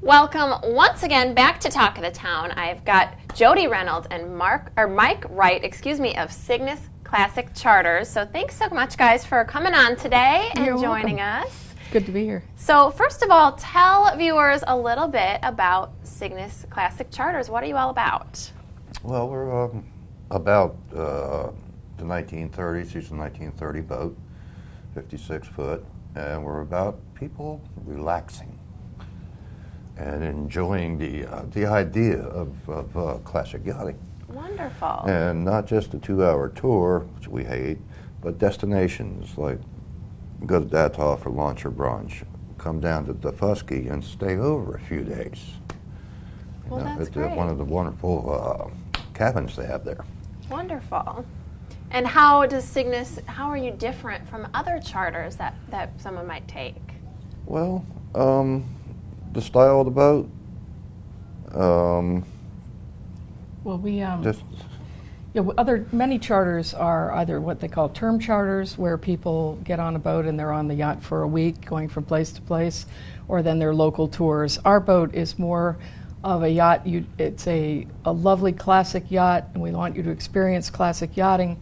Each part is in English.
Welcome once again back to Talk of the Town. I've got Jody Reynolds and Mike Wright, of Cygnus Classic Charters. So thanks so much, guys, for coming on today and joining us. Good to be here. So first of all, tell viewers a little bit about Cygnus Classic Charters. What are you all about? Well, we're about the 1930s. It's a 1930 boat, 56 foot, and we're about people relaxing and enjoying the idea of classic yachting. Wonderful. And not just a 2-hour tour, which we hate, but destinations like go to Datoff for lunch or brunch, come down to Dafusky and stay over a few days. Well, that's great. One of the wonderful cabins they have there. Wonderful. And how does Cygnus, how are you different from other charters that someone might take? Well, the style of the boat. Well, we many charters are either what they call term charters, where people get on a boat and they're on the yacht for a week, going from place to place, or then they're local tours. Our boat is more of a yacht. It's a lovely classic yacht, and we want you to experience classic yachting.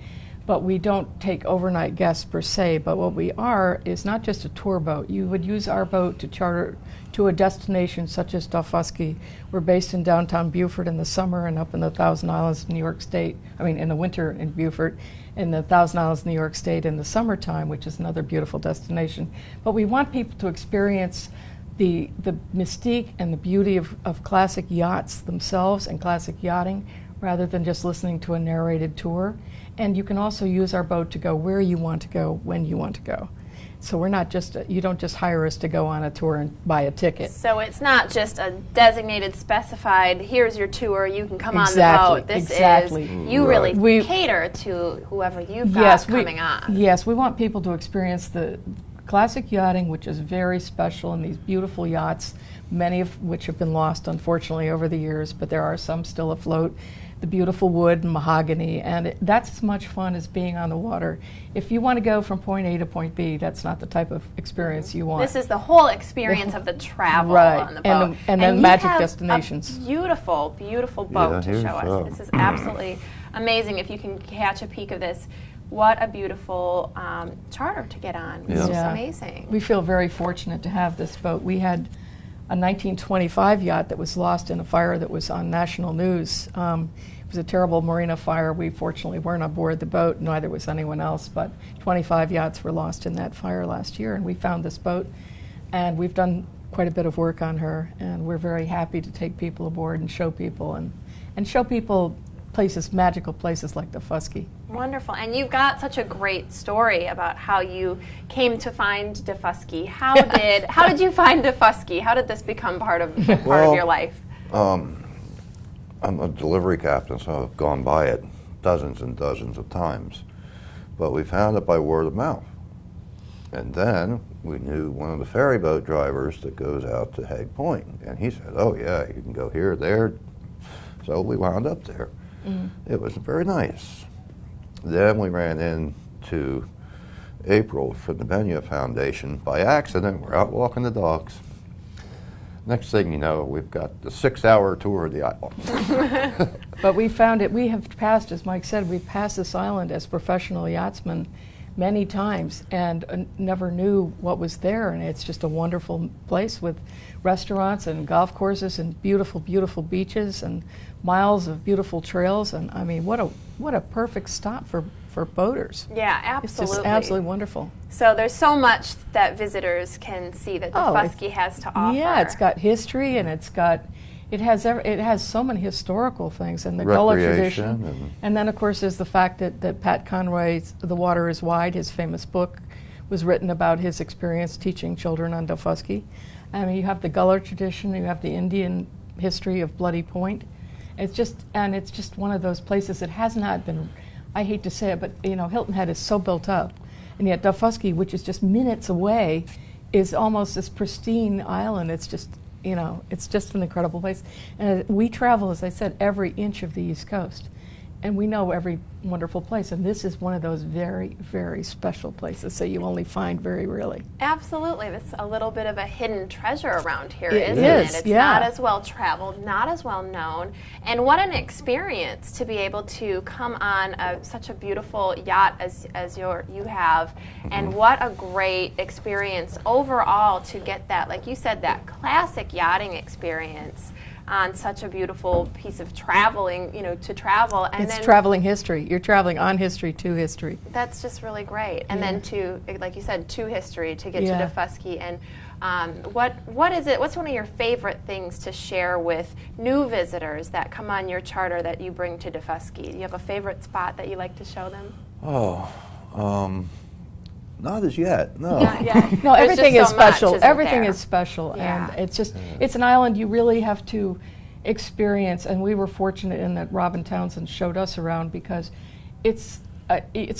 But we don't take overnight guests per se, but what we are is not just a tour boat. You would use our boat to charter to a destination such as Dafusky. We're based in downtown Beaufort in the summer and up in the Thousand Islands, New York State. I mean, in the winter in Beaufort, in the Thousand Islands, New York State in the summertime, which is another beautiful destination. But we want people to experience the mystique and the beauty of classic yachts themselves and classic yachting, rather than just listening to a narrated tour. And you can also use our boat to go where you want to go, when you want to go. So we're not just, you don't just hire us to go on a tour and buy a ticket. So it's not just a designated, specified, here's your tour, you can come on the boat. This is, you really cater to whoever you've got coming on. Yes, we want people to experience the classic yachting, which is very special, and these beautiful yachts, many of which have been lost, unfortunately, over the years, but there are some still afloat. The beautiful wood and mahogany, and that's as much fun as being on the water. If you want to go from point A to point B, that's not the type of experience you want. This is the whole experience of the travel on the boat. And then magic destinations. A beautiful, beautiful boat to show us. This is absolutely amazing. If you can catch a peek of this, what a beautiful charter to get on. It's just amazing. We feel very fortunate to have this boat. We had a 1925 yacht that was lost in a fire that was on national news. It was a terrible marina fire. We fortunately weren't aboard the boat, neither was anyone else, but 25 yachts were lost in that fire last year, and we found this boat, and we've done quite a bit of work on her, and we're very happy to take people aboard and show people, and show people places, magical places like Dafusky. Wonderful. And you've got such a great story about how you came to find Dafusky. How did you find Dafusky? How did this become part of your life? I'm a delivery captain, so I've gone by it dozens and dozens of times. But we found it by word of mouth. And then we knew one of the ferry boat drivers that goes out to Hague Point. And he said, oh yeah, you can go here, there. So we wound up there. It was very nice. Then we ran into April from the Binyah Foundation by accident. We're out walking the dogs. Next thing you know, we've got the 6-hour tour of the island. But we found it, we have passed, as Mike said, we've passed this island as professional yachtsmen many times and never knew what was there. And it's just a wonderful place with restaurants and golf courses and beautiful, beautiful beaches and miles of beautiful trails. And I mean, what a perfect stop for boaters. Yeah, absolutely. It's just absolutely wonderful. So there's so much that visitors can see that Dafusky has to offer. Yeah, it's got history, and it has so many historical things, and the Gullah tradition. And then, of course, there's the fact that Pat Conroy's The Water is Wide, his famous book, was written about his experience teaching children on Dafusky. I mean, you have the Gullah tradition, you have the Indian history of Bloody Point. It's just one of those places that has not been, I hate to say it, but Hilton Head is so built up, and yet Dafusky, which is just minutes away, is almost this pristine island. It's just it's just an incredible place. And we travel, as I said, every inch of the East Coast. and we know every wonderful place, and this is one of those very, very special places that you only find very rarely. Absolutely. This is a little bit of a hidden treasure around here, It isn't is, it? It's yeah. not as well traveled, not as well known, and what an experience to be able to come on such a beautiful yacht as you have, and what a great experience overall to get that, like you said, that classic yachting experience on such a beautiful piece of traveling, to travel. And It's then traveling history. You're traveling on history to history. that's just really great. And then to, like you said, to history, to get Yeah. to Defusky. And what is it? What's one of your favorite things to share with new visitors that come on your charter that you bring to Defusky? Do you have a favorite spot that you like to show them? Not as yet, no. Not yet. No, There's everything just is so much, special. isn't Everything there? is special, Yeah. and it's an island you really have to experience. And we were fortunate in that Robin Townsend showed us around, because it's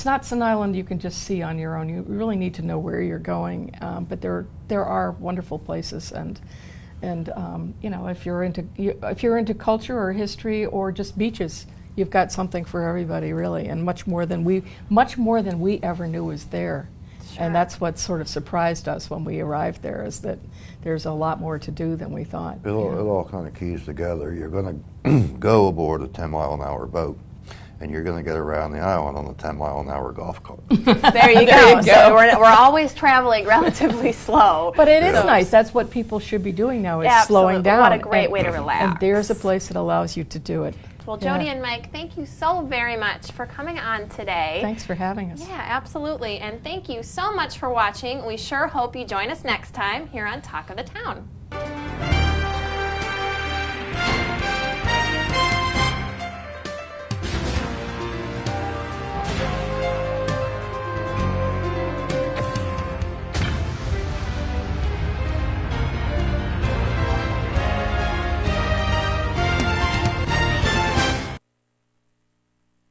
not an island you can just see on your own. You really need to know where you're going. But there are wonderful places, and if you're into culture or history or just beaches, you've got something for everybody, really, and much more than we ever knew was there. Sure. And that's what sort of surprised us when we arrived there, is that there's a lot more to do than we thought. It all kind of keys together. You're going to go aboard a 10-mile-an-hour boat, and you're going to get around the island on a 10-mile-an-hour golf cart. There you go. So we're always traveling relatively slow. But it is nice. That's what people should be doing now, is slowing Absolutely. down. What a great way to relax. And there's a place that allows you to do it. Well, Jody and Mike, thank you so very much for coming on today. Thanks for having us. Yeah, absolutely. And thank you so much for watching. We sure hope you join us next time here on Talk of the Town.